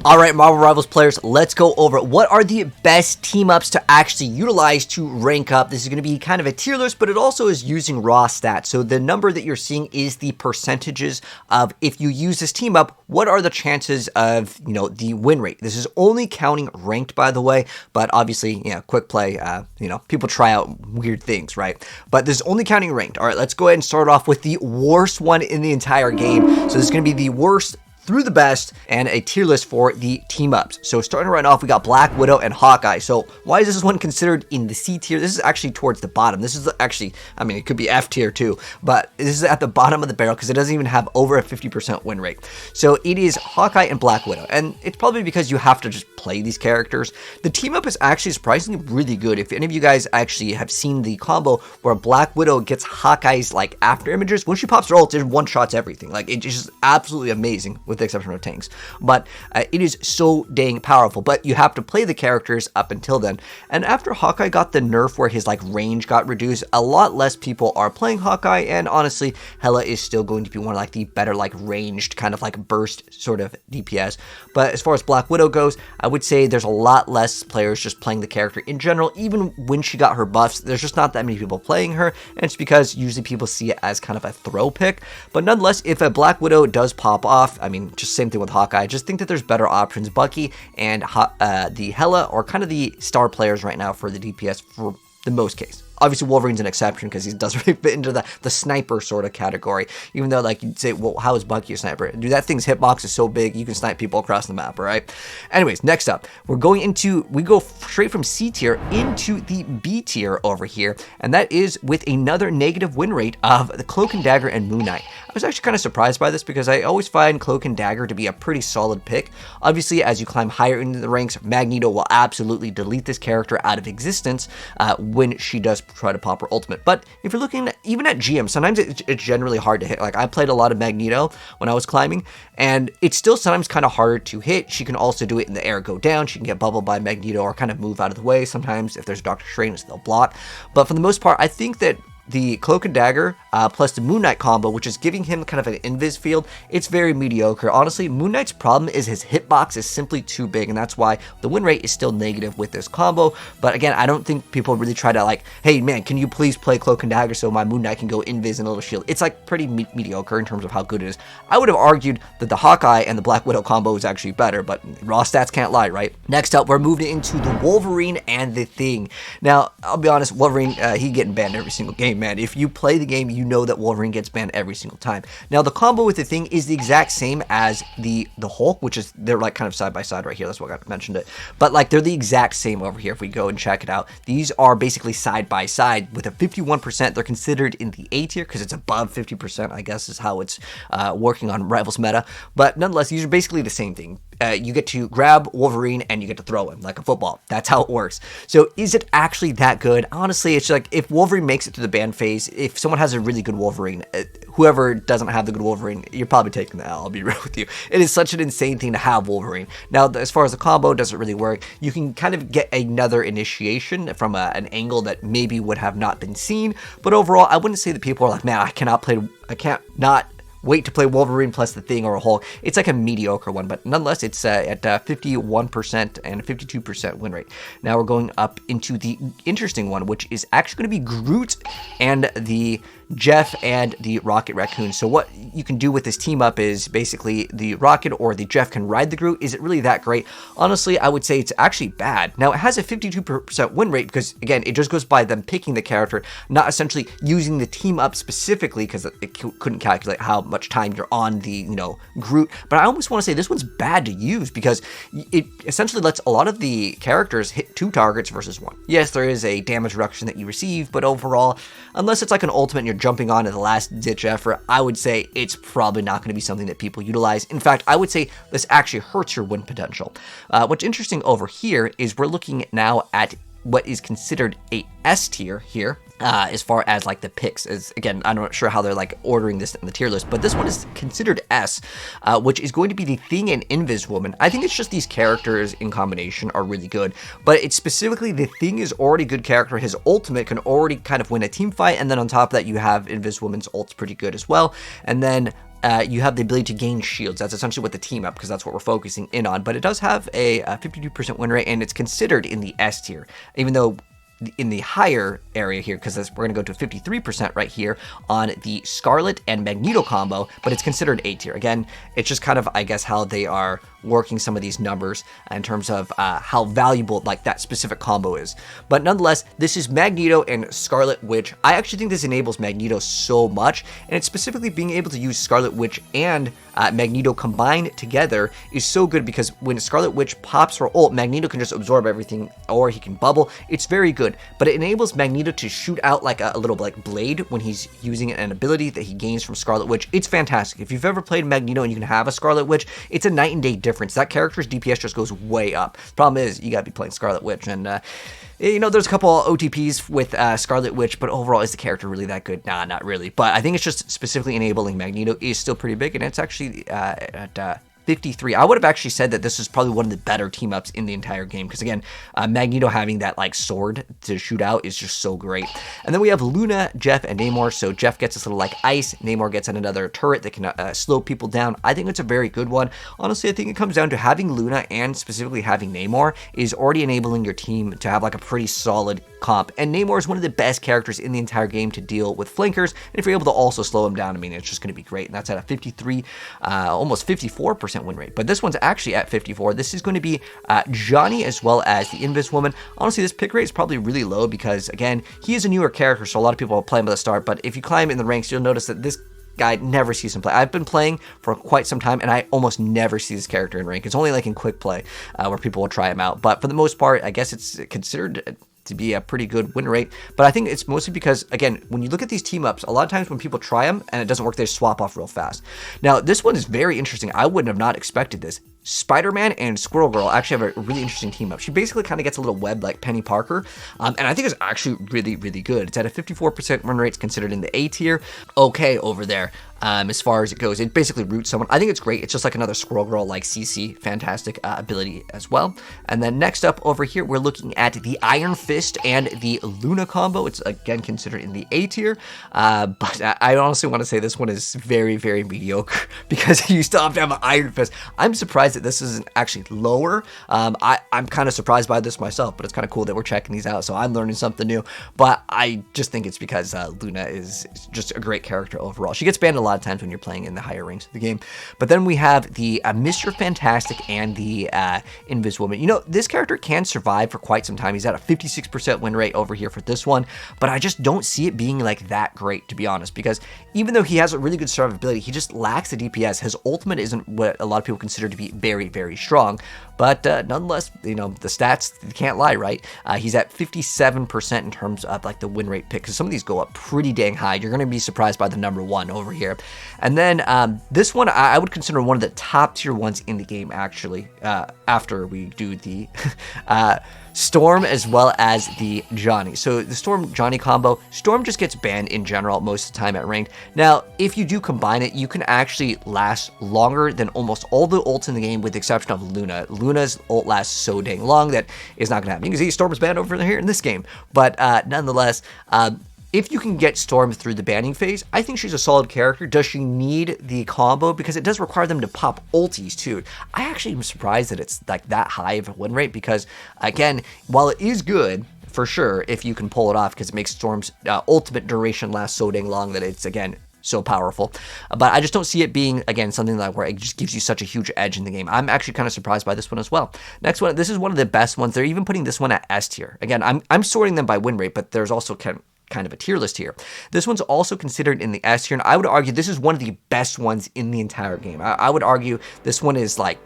All right, Marvel Rivals players, let's go over what are the best team ups to actually utilize to rank up. This is going to be kind of a tier list, but it also is using raw stats. So the number that you're seeing is the percentages of if you use this team up, what are the chances of, the win rate. This is only counting ranked, by the way, but obviously, quick play, people try out weird things, right? But this is only counting ranked. All right, let's go ahead and start off with the worst one in the entire game. So this is going to be the worst through the best and a tier list for the team ups. So starting right off, we got Black Widow and Hawkeye. So why is this one considered in the C tier? This is actually towards the bottom. This is actually, it could be F tier too, but this is at the bottom of the barrel because it doesn't even have over a 50% win rate. So it is Hawkeye and Black Widow, and it's probably because you have to just play these characters. The team up is actually surprisingly really good. If any of you guys actually have seen the combo where Black Widow gets Hawkeye's like after images, when she pops her ult, it one-shots everything. Like, it's just absolutely amazing with the exception of tanks, but it is so dang powerful. But you have to play the characters up until then, and after Hawkeye got the nerf where his like range got reduced, a lot less people are playing Hawkeye, and honestly Hela is still going to be one of like the better like ranged kind of like burst sort of DPS. But as far as Black Widow goes, I would say there's a lot less players just playing the character in general. Even when she got her buffs, there's just not that many people playing her, and it's because usually people see it as kind of a throw pick. But nonetheless, if a Black Widow does pop off, just same thing with Hawkeye. I just think that there's better options. Bucky and the Hela are kind of the star players right now for the DPS for the most case. Obviously, Wolverine's an exception because he doesn't really fit into the sniper sort of category. Even though, like, you'd say, well, how is Bucky a sniper? Dude, that thing's hitbox is so big, you can snipe people across the map, all right? Anyways, next up, we go straight from C tier into the B tier over here, and that is with another negative win rate of the Cloak and Dagger and Moon Knight. I was actually kind of surprised by this because I always find Cloak and Dagger to be a pretty solid pick. Obviously, as you climb higher into the ranks, Magneto will absolutely delete this character out of existence when she does try to pop her ultimate. But if you're looking even at GM, sometimes it's generally hard to hit. Like, I played a lot of Magneto when I was climbing, and it's still sometimes kind of harder to hit. She can also do it in the air, go down. She can get bubbled by Magneto or kind of move out of the way. Sometimes if there's Doctor Strange, they'll block. But for the most part, I think that the Cloak and Dagger plus the Moon Knight combo, which is giving him kind of an invis field, it's very mediocre. Honestly, Moon Knight's problem is his hitbox is simply too big, and that's why the win rate is still negative with this combo. But again, I don't think people really try to like, hey man, can you please play Cloak and Dagger so my Moon Knight can go invis and a little shield. It's like pretty mediocre in terms of how good it is. I would have argued that the Hawkeye and the Black Widow combo is actually better, but raw stats can't lie, right? Next up, we're moving into the Wolverine and the Thing. Now, I'll be honest, Wolverine, he getting banned every single game, man. If you play the game, you know that Wolverine gets banned every single time. Now, the combo with the Thing is the exact same as the Hulk, which is, they're like kind of side by side right here. That's why I mentioned it. But like, they're the exact same over here if we go and check it out. These are basically side by side with a 51%. They're considered in the A tier because it's above 50%, I guess is how it's working on Rivals meta. But nonetheless, these are basically the same thing. You get to grab Wolverine and you get to throw him like a football. That's how it works. So is it actually that good? Honestly, it's like if Wolverine makes it through the ban phase, if someone has a really good Wolverine, whoever doesn't have the good Wolverine, you're probably taking the L, I'll be real with you. It is such an insane thing to have Wolverine. Now, as far as the combo, doesn't really work. You can kind of get another initiation from an angle that maybe would have not been seen. But overall, I wouldn't say that people are like, man, I can't not wait to play Wolverine plus the Thing or a Hulk. It's like a mediocre one, but nonetheless, it's at 51% and 52% win rate. Now we're going up into the interesting one, which is actually going to be Groot and the Jeff and the Rocket Raccoon. So what you can do with this team up is basically the Rocket or the Jeff can ride the Groot. Is it really that great? Honestly, I would say it's actually bad. Now, it has a 52% win rate because, again, it just goes by them picking the character, not essentially using the team up specifically because it couldn't calculate how much time you're on the, Groot. But I almost want to say this one's bad to use because it essentially lets a lot of the characters hit 2 targets versus 1. Yes, there is a damage reduction that you receive, but overall, unless it's like an ultimate and you're jumping on at the last ditch effort, I would say it's probably not going to be something that people utilize. In fact, I would say this actually hurts your win potential. What's interesting over here is we're looking now at what is considered a S tier here. As far as like the picks, as again, I'm not sure how they're like ordering this in the tier list, but this one is considered S, which is going to be the Thing and Invis Woman. I think it's just these characters in combination are really good, but it's specifically the Thing is already a good character. His ultimate can already kind of win a team fight, and then on top of that, you have Invis Woman's ult's pretty good as well. And then you have the ability to gain shields. That's essentially what the team up, because that's what we're focusing in on. But it does have a 52% win rate, and it's considered in the S tier, even though in the higher area here, because we're going to go to 53% right here on the Scarlet and Magneto combo, but it's considered A tier. Again, it's just kind of, I guess, how they are working some of these numbers in terms of how valuable like that specific combo is. But nonetheless, this is Magneto and Scarlet Witch. I actually think this enables Magneto so much, and it's specifically being able to use Scarlet Witch and Magneto combined together is so good, because when Scarlet Witch pops her ult, Magneto can just absorb everything, or he can bubble. It's very good, but it enables Magneto to shoot out like a little like blade when he's using an ability that he gains from Scarlet Witch. It's fantastic. If you've ever played Magneto and you can have a Scarlet Witch, it's a night and day difference. That character's DPS just goes way up. Problem is, you gotta be playing Scarlet Witch, and you know, there's a couple OTPs with Scarlet Witch, but overall, is the character really that good? Nah, not really. But I think it's just specifically enabling Magneto is still pretty big, and it's actually at 53. I would have actually said that this is probably one of the better team ups in the entire game, because again, Magneto having that like sword to shoot out is just so great. And then we have Luna, Jeff, and Namor. So Jeff gets this little like ice, Namor gets another turret that can slow people down. I think it's a very good one. Honestly, I think it comes down to having Luna and specifically having Namor is already enabling your team to have like a pretty solid comp. And Namor is one of the best characters in the entire game to deal with flankers, and if you're able to also slow him down, I mean, it's just going to be great. And that's at a 53, almost 54% win rate. But this one's actually at 54. This is going to be Johnny as well as the Invis Woman. Honestly, this pick rate is probably really low because, again, he is a newer character, so a lot of people will play him at the start. But if you climb in the ranks, you'll notice that this guy never sees him play. I've been playing for quite some time, and I almost never see this character in rank. It's only like in quick play where people will try him out. But for the most part, I guess it's considered to be a pretty good win rate. But I think it's mostly because, again, when you look at these team ups, a lot of times when people try them and it doesn't work, they just swap off real fast. Now, this one is very interesting. I wouldn't have not expected this. Spider-Man and Squirrel Girl actually have a really interesting team up. She basically kind of gets a little web like Penny Parker, and I think it's actually really, really good. It's at a 54% win rate. It's considered in the A tier. Okay, over there. As far as it goes, it basically roots someone. I think it's great. It's just like another Squirrel Girl like CC. Fantastic ability as well. And then next up over here, we're looking at the Iron Fist and the Luna combo. It's again considered in the A tier, but I honestly want to say this one is very, very mediocre because you still have to have an Iron Fist. I'm surprised that this isn't actually lower. I'm kind of surprised by this myself, but it's kind of cool that we're checking these out, so I'm learning something new. But I just think it's because Luna is just a great character overall. She gets banned a lot of times when you're playing in the higher ranks of the game. But then we have the Mr. Fantastic and the Invis Woman. You know, this character can survive for quite some time. He's at a 56% win rate over here for this one, but I just don't see it being like that great, to be honest, because even though he has a really good survivability, he just lacks the DPS. His ultimate isn't what a lot of people consider to be very, very strong, but nonetheless, you know, the stats can't lie, right? He's at 57% in terms of like the win rate pick, because some of these go up pretty dang high. You're going to be surprised by the number one over here. And then this one I would consider one of the top tier ones in the game, actually, after we do the Storm as well as the Johnny. So the Storm Johnny combo, Storm just gets banned in general most of the time at ranked. Now, if you do combine it, you can actually last longer than almost all the ults in the game, with the exception of Luna. Luna's ult lasts so dang long that it's not going to happen. You can see Storm is banned over here in this game, but nonetheless, if you can get Storm through the banning phase, I think she's a solid character. Does she need the combo? Because it does require them to pop ultis too. I actually am surprised that it's like that high of a win rate, because again, while it is good for sure if you can pull it off, because it makes Storm's ultimate duration last so dang long that it's, again, so powerful. But I just don't see it being, again, something like where it just gives you such a huge edge in the game. I'm actually kind of surprised by this one as well. Next one, this is one of the best ones. They're even putting this one at S tier. Again, I'm sorting them by win rate, but there's also kind of a tier list here. This one's also considered in the S tier, and I would argue this is one of the best ones in the entire game. I would argue this one is like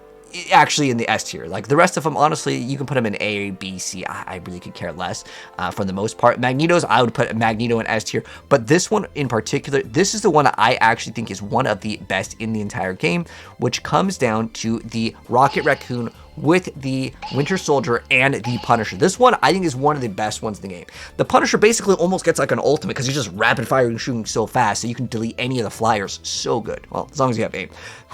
actually in the S tier. Like the rest of them, honestly, you can put them in A, B, C. I really could care less for the most part. Magneto's, I would put Magneto in S tier, but this one in particular, this is the one I actually think is one of the best in the entire game, which comes down to the Rocket Raccoon with the Winter Soldier and the Punisher. This one, I think, is one of the best ones in the game. The Punisher basically almost gets like an ultimate because he's just rapid firing and shooting so fast, so you can delete any of the flyers so good. Well, as long as you have aim.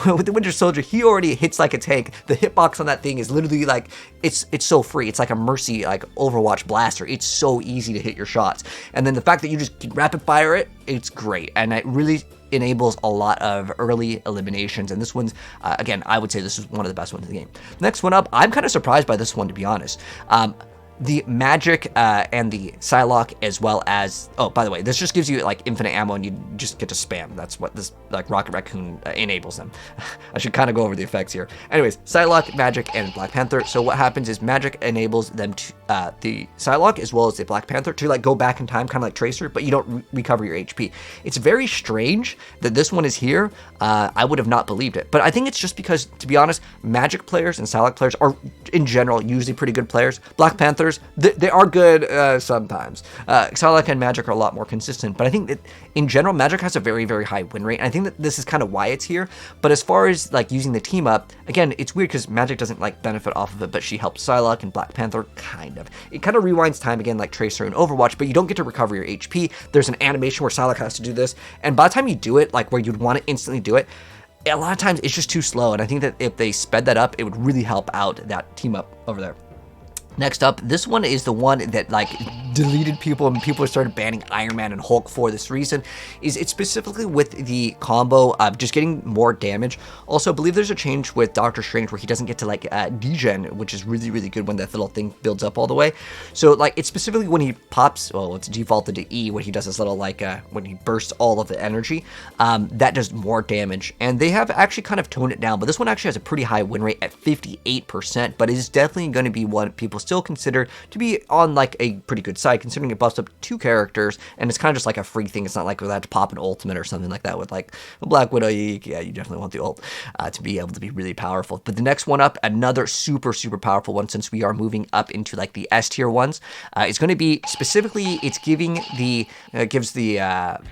With the Winter Soldier, he already hits like a tank. The hitbox on that thing is literally like, it's so free. It's like a Mercy, like Overwatch blaster. It's so easy to hit your shots. And then the fact that you just rapid fire it, it's great. And it really enables a lot of early eliminations, and this one's, again, I would say this is one of the best ones in the game. Next one up, I'm kind of surprised by this one, to be honest. The magic and the Psylocke, as well as, oh, by the way, this just gives you like infinite ammo and you just get to spam. That's what this like Rocket Raccoon enables them. I should kind of go over the effects here. Anyways, Psylocke, magic, and Black Panther. So what happens is magic enables them to, the Psylocke as well as the Black Panther to like go back in time, kind of like Tracer, but you don't recover your HP. It's very strange that this one is here. I would have not believed it, but I think it's just because, to be honest, magic players and Psylocke players are in general usually pretty good players. Black Panther, they are good sometimes. Psylocke and Magic are a lot more consistent, but I think that in general, Magic has a very, very high win rate, and I think that this is kind of why it's here. But as far as like using the team up, again, it's weird because Magic doesn't like benefit off of it, but she helps Psylocke and Black Panther, kind of. It kind of rewinds time again like Tracer and Overwatch, but you don't get to recover your HP. There's an animation where Psylocke has to do this, and by the time you do it, like where you'd want to instantly do it, a lot of times it's just too slow, and I think that if they sped that up, it would really help out that team up over there. Next up, this one is the one that like deleted people and people started banning Iron Man and Hulk for this reason. Is it specifically with the combo of just getting more damage. Also, I believe there's a change with Doctor Strange where he doesn't get to like degen, which is really, really good when that little thing builds up all the way. So like it's specifically when he pops, well, it's defaulted to E when he does this little like when he bursts all of the energy, that does more damage. And they have actually kind of toned it down, but this one actually has a pretty high win rate at 58%, but it is definitely going to be one people still consider to be on like a pretty good side, considering it buffs up 2 characters, and it's kind of just like a free thing. It's not like we had to pop an ultimate or something like that with like a Black Widow. Yeah, you definitely want the ult to be able to be really powerful. But the next one up, another super, super powerful one, since we are moving up into like the S tier ones, it's going to be specifically, it's giving the, gives the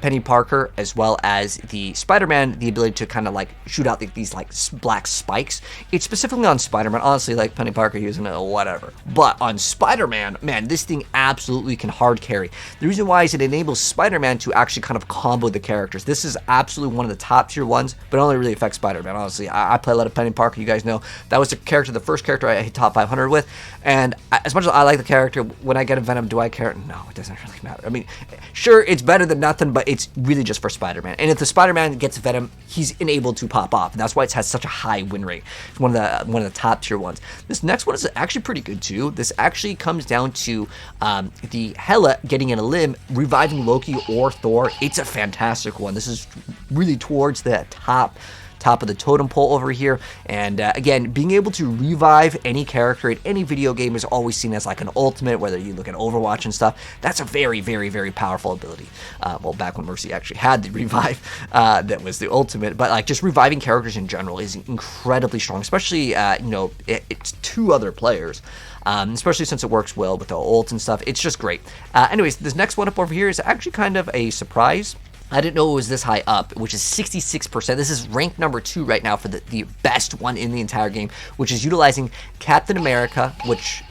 Penny Parker as well as the Spider-Man the ability to kind of like shoot out these like black spikes. It's specifically on Spider-Man. Honestly, like Penny Parker using it, whatever. But on Spider-Man, man, this thing absolutely can hard carry. The reason why is it enables Spider-Man to actually kind of combo the characters. This is absolutely one of the top tier ones, but it only really affects Spider-Man. Honestly, I play a lot of Penny Parker. You guys know that was the first character I hit top 500 with, and as much as I like the character, when I get a Venom, do I care? No, it doesn't really matter. I mean, sure, it's better than nothing, but it's really just for Spider-Man. And if the Spider-Man gets Venom, he's enabled to pop off, and that's why it has such a high win rate. It's one of the top tier ones. This next one is actually pretty good too. This actually comes down to the Hela getting in a limb, reviving Loki or Thor. It's a fantastic one. This is really towards the top of the totem pole over here, and again, being able to revive any character in any video game is always seen as like an ultimate, whether you look at Overwatch and stuff. That's a very, very, very powerful ability. Well, back when Mercy actually had the revive, that was the ultimate, but like just reviving characters in general is incredibly strong, especially you know, it's 2 other players. Especially since it works well with the ult and stuff. It's just great. Anyways, this next one up over here is actually kind of a surprise. I didn't know it was this high up, which is 66%. This is rank number 2 right now for the best one in the entire game, which is utilizing Captain America, which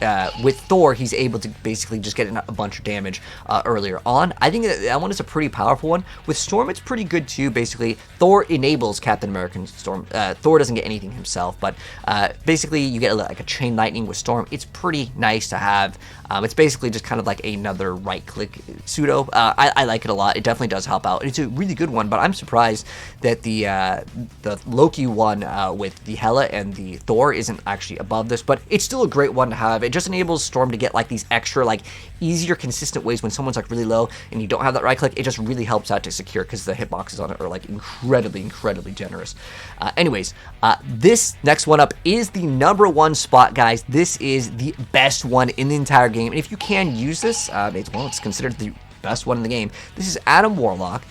with Thor, he's able to basically just get a bunch of damage earlier on. I think that one is a pretty powerful one. With Storm, it's pretty good too. Basically, Thor enables Captain America and Storm. Thor doesn't get anything himself, but basically you get like a chain lightning with Storm. It's pretty nice to have. It's basically just kind of like another right-click pseudo. I like it a lot. It definitely does help out. It's a really good one, but I'm surprised that the Loki one with the Hela and the Thor isn't actually above this, but it's still a great one to have. It just enables Storm to get like these extra, like easier, consistent ways when someone's like really low and you don't have that right-click. It just really helps out to secure because the hitboxes on it are like incredibly, incredibly generous. Anyways, this next one up is the number 1 spot, guys. This is the best one in the entire game, and if you can use this, it's considered the best one in the game. This is Adam Warlock.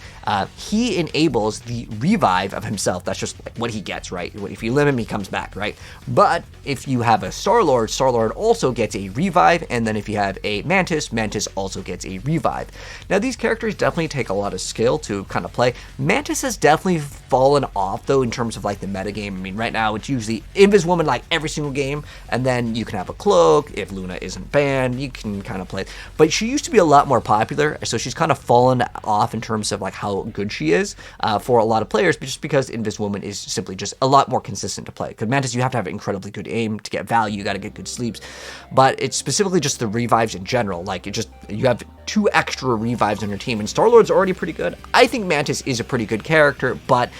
He enables the revive of himself. That's just what he gets, right? If you limit him, he comes back, right? But if you have a Starlord, Starlord also gets a revive, and then if you have a Mantis, Mantis also gets a revive. Now, these characters definitely take a lot of skill to kind of play. Mantis has definitely fallen off, though, in terms of like the metagame. I mean, right now, it's usually Invis Woman like every single game, and then you can have a Cloak. If Luna isn't banned, you can kind of play. But she used to be a lot more popular, so she's kind of fallen off in terms of like how good she is for a lot of players, but just because Invis Woman is simply just a lot more consistent to play. Because Mantis, you have to have incredibly good aim to get value, you got to get good sleeps, but it's specifically just the revives in general. Like, you have 2 extra revives on your team, and Starlord's already pretty good. I think Mantis is a pretty good character, but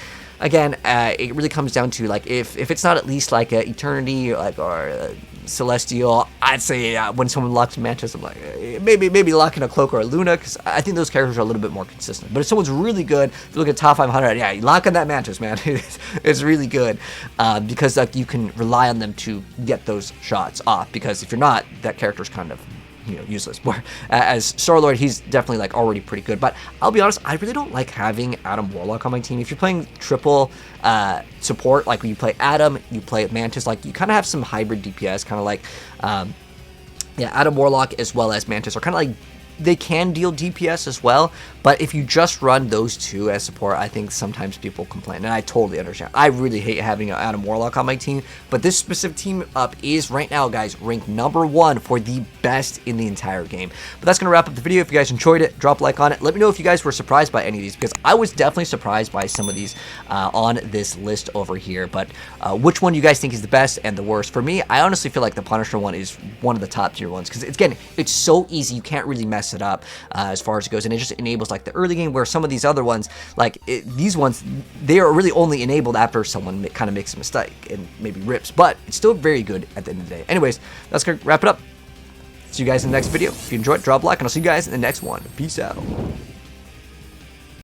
again, it really comes down to, like, if it's not at least like a Eternity or Celestial, I'd say when someone locks Mantis, I'm like, maybe locking a Cloak or a Luna, because I think those characters are a little bit more consistent. But if someone's really good, if you look at top 500, yeah, locking that Mantis, man, it's really good, because like you can rely on them to get those shots off, because if you're not, that character's kind of, you know, useless. As Starlord, he's definitely like already pretty good, but I'll be honest, I really don't like having Adam Warlock on my team. If you're playing triple support, like when you play Adam, you play Mantis, like you kind of have some hybrid DPS, kind of like yeah, Adam Warlock as well as Mantis are kind of like, they can deal DPS as well, but if you just run those 2 as support, I think sometimes people complain, and I totally understand. I really hate having an Adam Warlock on my team, but this specific team up is right now, guys, ranked #1 for the best in the entire game. But that's going to wrap up the video. If you guys enjoyed it, drop a like on it. Let me know if you guys were surprised by any of these, because I was definitely surprised by some of these on this list over here, but which one you guys think is the best and the worst? For me, I honestly feel like the Punisher one is one of the top tier ones, because again, it's so easy, you can't really mess it up as far as it goes, and it just enables like the early game, where some of these other ones, like these ones, they are really only enabled after someone kind of makes a mistake and maybe rips, but it's still very good at the end of the day. Anyways, that's gonna wrap it up. See you guys in the next video. If you enjoyed, drop a like, and I'll see you guys in the next one. Peace out.